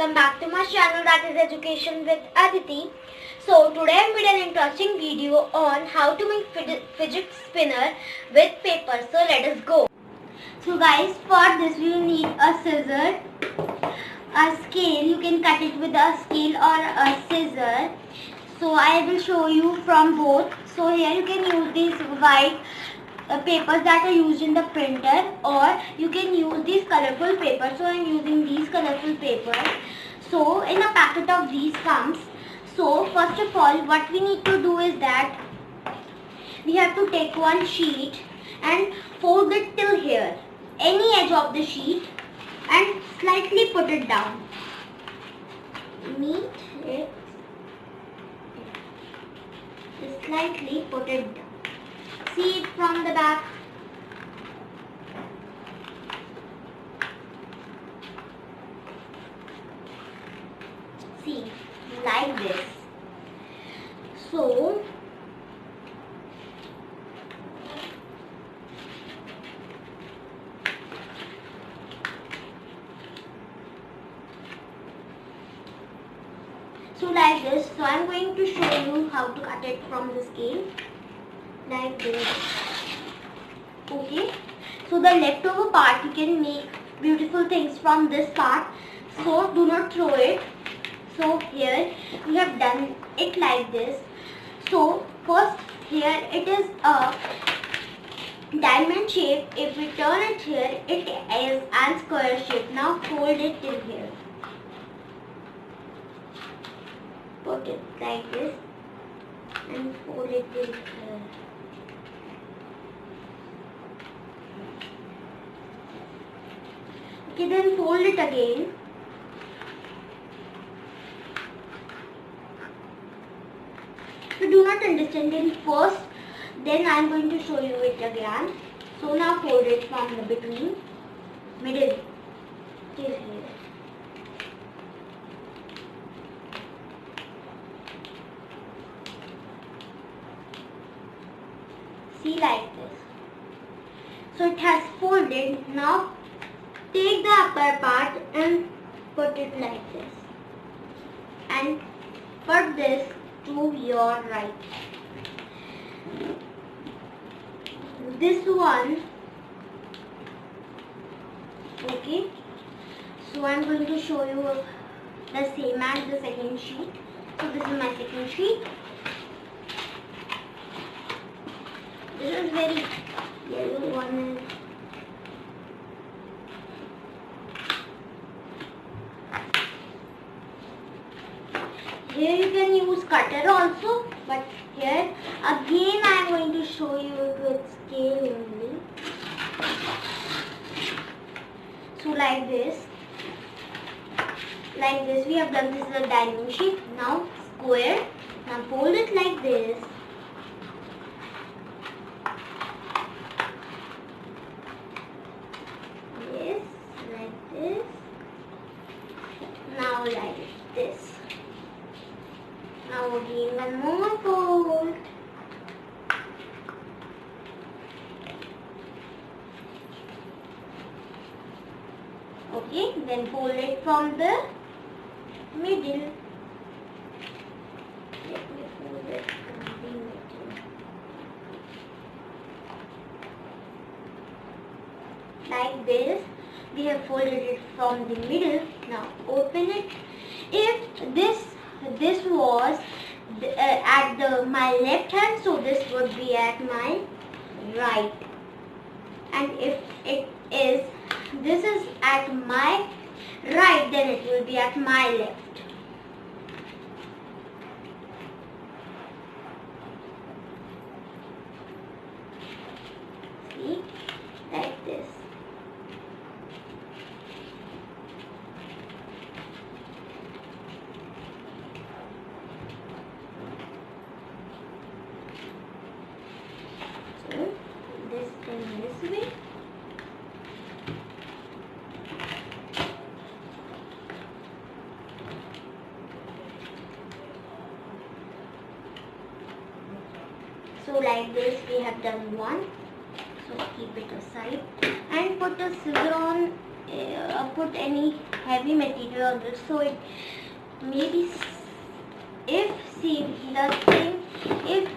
welcome back to my channel, that is Education with Aditi. So today I made an interesting video on how to make fidget spinner with paper. So let us go. So guys, for this we will need a scissor, a scale. You can cut it with a scale or a scissor. So I will show you from both. So here you can use these white papers that are used in the printer, or you can use these colorful papers. So I am using these colorful papers. So in a packet of these comes. So first of all, what we need to do is that we have to take one sheet and fold it till here, any edge of the sheet, and slightly put it down. Meet it. Just slightly put it down. See it from the back. See, like this. So like this. So I am going to show you how to cut it from the scale. Like this. Okay. So the leftover part, you can make beautiful things from this part. So do not throw it. So here we have done it like this. So first here it is a diamond shape. If we turn it here, it is a square shape. Now fold it till here. Put it like this and fold it till here. Okay, then fold it again. So do not understand it first, then I am going to show you it again. So now fold it from the between, middle till here. See, like this. So it has folded. Now take the upper part and put it like this, and put this to your right. This one, okay. So I am going to show you the same as the second sheet. So this is my second sheet. This is very yellow one. Here you can use cutter also, but here again I am going to show you with scale only. So like this we have done. This is a diamond shape. Now square. Now fold it like this. Yes, like this. Now like this. Now again one more fold. Okay, then fold it from the middle. Let me fold it from the middle. Like this, we have folded it from the middle. Now open it. If this was at my left hand, so this would be at my right, and if this is at my right, then it will be at my left. See, like this. This in this way. So like this we have done one. So keep it aside and put a scissor on put any heavy material on it, so it maybe if see the thing, if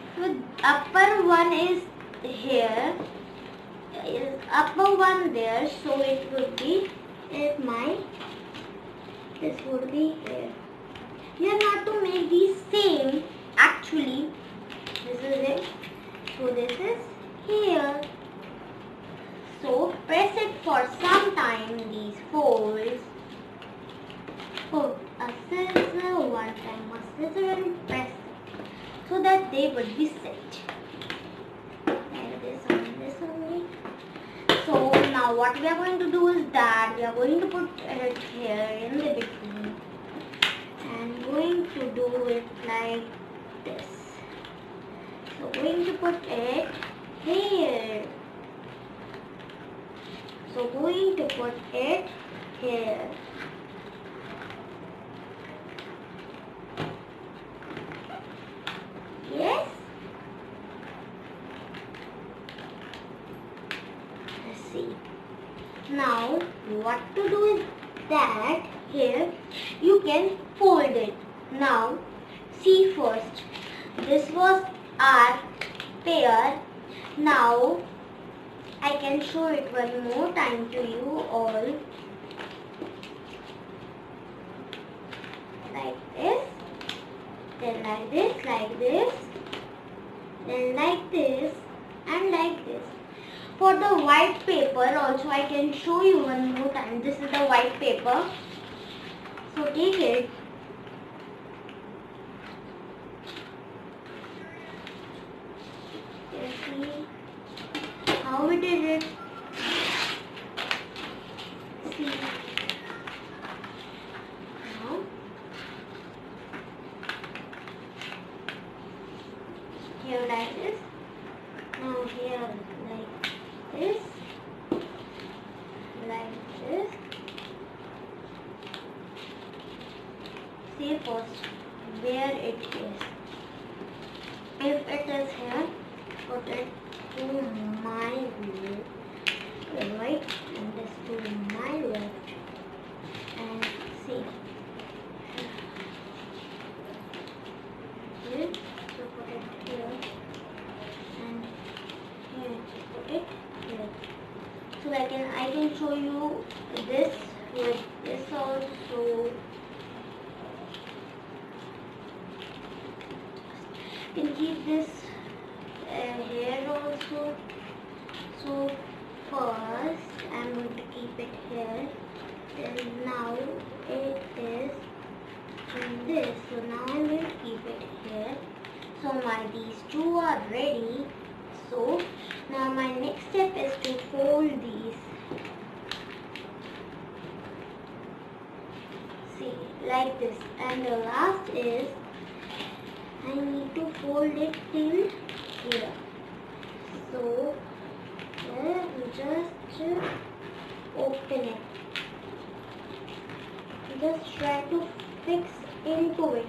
upper one is here, is upper one there, so it would be this would be here. You have not to make these same. Actually, this is it. So this is here. So press it for some time. These folds. Put a scissor, one time a scissor, and press it so that they would be set. Like this only. So now what we are going to do is that we are going to put it here in the between and going to do it like this. So going to put it here. So going to put it here. Yes. Let's see. Now what to do is that here you can fold it. Now see first. This was our pair. Now I can show it one more time to you all. Like this. Then like this, then like this and like this. For the white paper also I can show you one more time. This is the white paper. So take it. See how we did it. See. Now here like this. Now here like this, like this. See first where it is. If it is here, put it to my right and this to my left, and see. Here, so put it here, and here, put it here. So I can show you this with this also. You can keep this here also. So first I'm going to keep it here. Then now it is in this. So now I'm going to keep it here. So these two are ready. So now my next step is to fold these. See, like this. And the last is I need to fold it till here. So just open it. Just try to fix into it.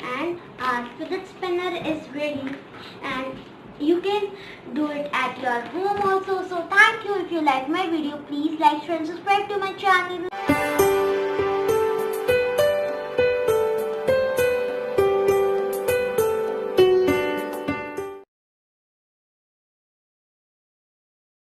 And our fidget spinner is ready, and you can do it at your home also. So thank you. If you like my video, please like, share and subscribe to my channel.